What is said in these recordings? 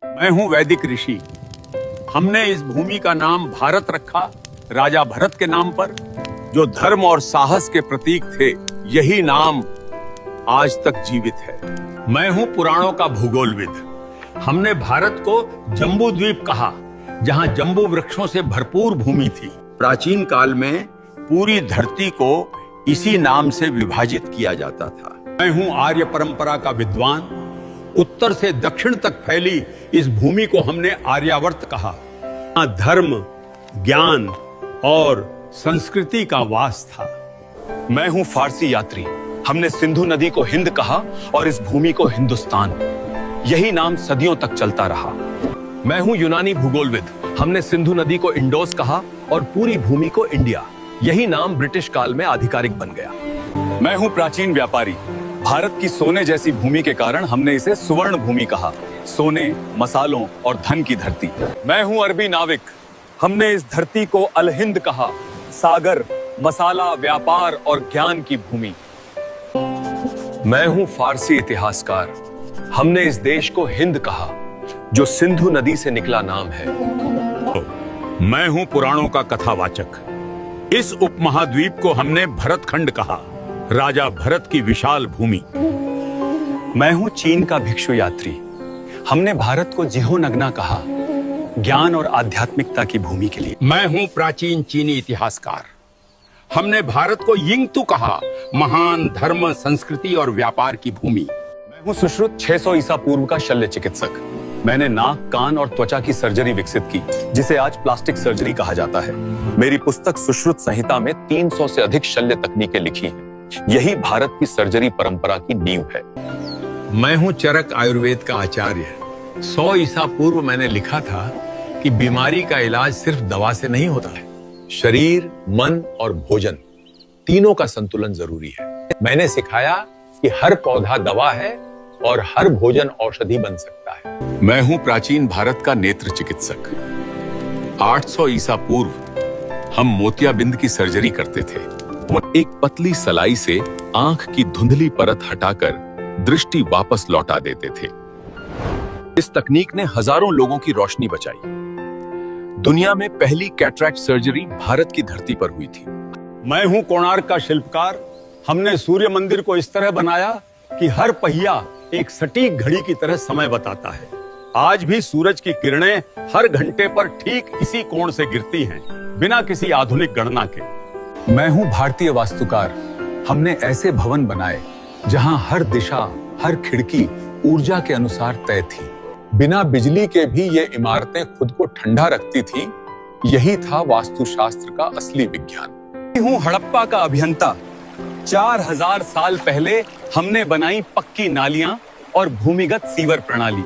मैं हूँ वैदिक ऋषि। हमने इस भूमि का नाम भारत रखा राजा भरत के नाम पर, जो धर्म और साहस के प्रतीक थे। यही नाम आज तक जीवित है। मैं हूँ पुराणों का भूगोलविद। हमने भारत को जम्बू द्वीप कहा, जहाँ जम्बू वृक्षों से भरपूर भूमि थी। प्राचीन काल में पूरी धरती को इसी नाम से विभाजित किया जाता था। मैं हूँ आर्य परंपरा का विद्वान। उत्तर से दक्षिण तक फैली इस भूमि को हमने आर्यावर्त कहा। यहाँ धर्म, ज्ञान और संस्कृति का वास था। मैं हूँ फारसी यात्री। हमने सिंधु नदी को हिंद कहा और इस भूमि को हिंदुस्तान। यही नाम सदियों तक चलता रहा। मैं हूँ यूनानी भूगोलविद। हमने सिंधु नदी को इंडोस कहा और पूरी भूमि को इंडिया। यही नाम ब्रिटिश काल में आधिकारिक बन गया। मैं हूँ प्राचीन व्यापारी। भारत की सोने जैसी भूमि के कारण हमने इसे सुवर्ण भूमि कहा। सोने, मसालों और धन की धरती। मैं हूँ अरबी नाविक। हमने इस धरती को अल हिंद कहा। सागर, मसाला, व्यापार और ज्ञान की भूमि। मैं हूँ फारसी इतिहासकार। हमने इस देश को हिंद कहा, जो सिंधु नदी से निकला नाम है। मैं हूँ पुराणों का कथावाचक। इस उपमहाद्वीप को हमने भरतखंड कहा, राजा भरत की विशाल भूमि। मैं हूँ चीन का भिक्षु यात्री। हमने भारत को जिहोनगना कहा, ज्ञान और आध्यात्मिकता की भूमि के लिए। मैं हूँ प्राचीन चीनी इतिहासकार। हमने भारत को यिंगतू कहा, महान धर्म, संस्कृति और व्यापार की भूमि। मैं हूँ सुश्रुत 600 ईसा पूर्व का शल्य चिकित्सक। मैंने नाक, कान और त्वचा की सर्जरी विकसित की, जिसे आज प्लास्टिक सर्जरी कहा जाता है। मेरी पुस्तक सुश्रुत संहिता में 300 से अधिक शल्य तकनीकें लिखी हैं। यही भारत की सर्जरी परंपरा की नींव है। मैं हूँ चरक आयुर्वेद का आचार्य। 100 ईसा पूर्व मैंने लिखा था कि बीमारी का इलाज सिर्फ दवा से नहीं होता है। शरीर, मन और भोजन तीनों का संतुलन जरूरी है। मैंने सिखाया कि हर पौधा दवा है और हर भोजन औषधि बन सकता है। मैं हूँ प्राचीन भारत का नेत्र चिकित्सक। 800 ईसा पूर्व हम मोतियाबिंद की सर्जरी करते थे और एक पतली सलाई से आंख की धुंधली परत हटाकर दृष्टि वापस लौटा देते थे। इस तकनीक ने हजारों लोगों की रोशनी बचाई। दुनिया में पहली कैटरैक्ट सर्जरी भारत की धरती पर हुई थी। मैं हूं कोणार्क का शिल्पकार। हमने सूर्य मंदिर को इस तरह बनाया कि हर पहिया एक सटीक घड़ी की तरह समय बताता है। आज भी सूरज की किरणें हर घंटे पर ठीक इसी कोण से गिरती हैं, बिना किसी आधुनिक गणना के। मैं हूं भारतीय वास्तुकार। हमने ऐसे भवन बनाए जहां हर दिशा, हर खिड़की ऊर्जा के अनुसार तय थी। बिना बिजली के भी ये इमारतें खुद को ठंडा रखती थी। यही था वास्तुशास्त्र का असली विज्ञान। मैं हूँ हड़प्पा का अभियंता। 4000 साल पहले हमने बनाई पक्की नालियां और भूमिगत सीवर प्रणाली।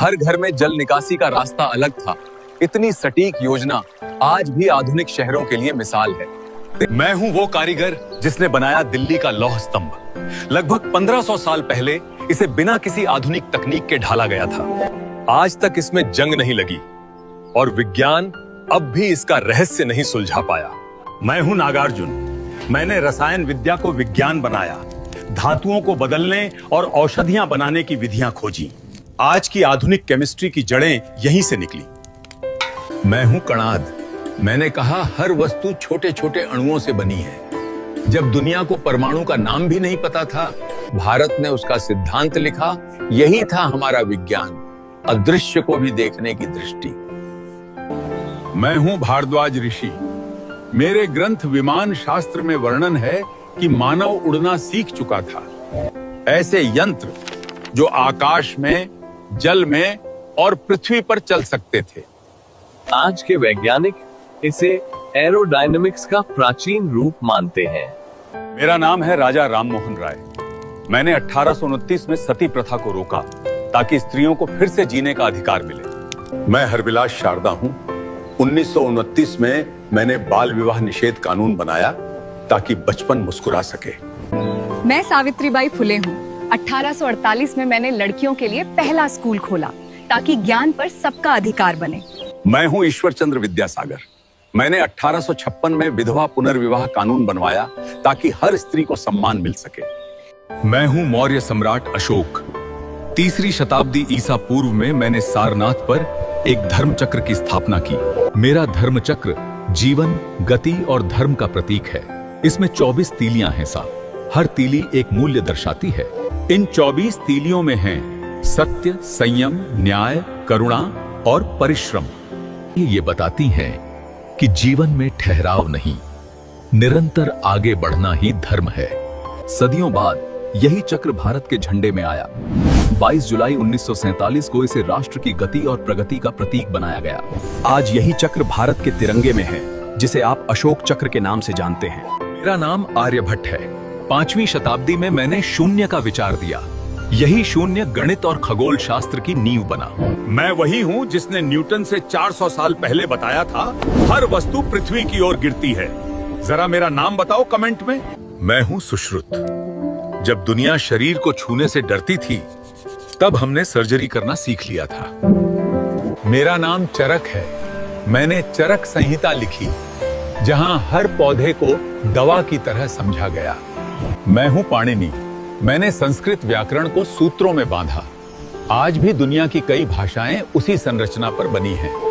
हर घर में जल निकासी का रास्ता अलग था। इतनी सटीक योजना आज भी आधुनिक शहरों के लिए मिसाल है। मैं हूँ वो कारीगर जिसने बनाया दिल्ली का लौह स्तंभ। लगभग 1500 साल पहले इसे बिना किसी आधुनिक तकनीक के ढाला गया था। आज तक इसमें जंग नहीं लगी और विज्ञान अब भी इसका रहस्य नहीं सुलझा पाया। मैं हूं नागार्जुन। मैंने रसायन विद्या को विज्ञान बनाया, धातुओं को बदलने और औषधियां बनाने की विधियां खोजी। आज की आधुनिक केमिस्ट्री की जड़ें यहीं से निकली। मैं हूं कणाद। मैंने कहा हर वस्तु छोटे छोटे अणुओं से बनी है। जब दुनिया को परमाणु का नाम भी नहीं पता था, भारत ने उसका सिद्धांत लिखा। यही था हमारा विज्ञान, अदृश्य को भी देखने की दृष्टि। मैं हूं भारद्वाज ऋषि। मेरे ग्रंथ विमान शास्त्र में वर्णन है कि मानव उड़ना सीख चुका था। ऐसे यंत्र जो आकाश में, जल में और पृथ्वी पर चल सकते थे। आज के वैज्ञानिक इसे एरोडायनामिक्स का प्राचीन रूप मानते हैं। मेरा नाम है राजा राममोहन राय। मैंने 1829 में सती प्रथा को रोका ताकि स्त्रियों को फिर से जीने का अधिकार मिले। मैं हरविलास शारदा हूँ। 1929 में मैंने बाल विवाह निषेध कानून बनाया ताकि बचपन मुस्कुरा सके। मैं सावित्रीबाई फुले हूँ। 1848 में मैंने लड़कियों के लिए पहला स्कूल खोला ताकि ज्ञान पर सबका अधिकार बने। मैं हूँ ईश्वर चंद्र विद्यासागर। मैंने 1856 में विधवा पुनर्विवाह कानून बनवाया ताकि हर स्त्री को सम्मान मिल सके। मैं हूँ मौर्य सम्राट अशोक। 3री शताब्दी ईसा पूर्व में मैंने सारनाथ पर एक धर्म चक्र की स्थापना की। मेरा धर्म चक्र जीवन, गति और धर्म का प्रतीक है। इसमें 24 तीलियां हैं साहब। हर तीली एक मूल्य दर्शाती है। इन 24 तीलियों में हैं सत्य, संयम, न्याय, करुणा और परिश्रम। ये बताती हैं कि जीवन में ठहराव नहीं, निरंतर आगे बढ़ना ही धर्म है। सदियों बाद यही चक्र भारत के झंडे में आया। 22 जुलाई 1947 को इसे राष्ट्र की गति और प्रगति का प्रतीक बनाया गया। आज यही चक्र भारत के तिरंगे में है, जिसे आप अशोक चक्र के नाम से जानते हैं। मेरा नाम आर्यभट्ट है। 5वीं शताब्दी में मैंने शून्य का विचार दिया। यही शून्य गणित और खगोल शास्त्र की नींव बना। मैं वही हूँ जिसने न्यूटन से 400 साल पहले बताया था, हर वस्तु पृथ्वी की ओर गिरती है। जरा मेरा नाम बताओ कमेंट में। मैं हूँ सुश्रुत। जब दुनिया शरीर को छूने से डरती थी, तब हमने सर्जरी करना सीख लिया था। मेरा नाम चरक है। मैंने चरक संहिता लिखी, जहां हर पौधे को दवा की तरह समझा गया। मैं हूं पाणिनि। मैंने संस्कृत व्याकरण को सूत्रों में बांधा। आज भी दुनिया की कई भाषाएं उसी संरचना पर बनी हैं।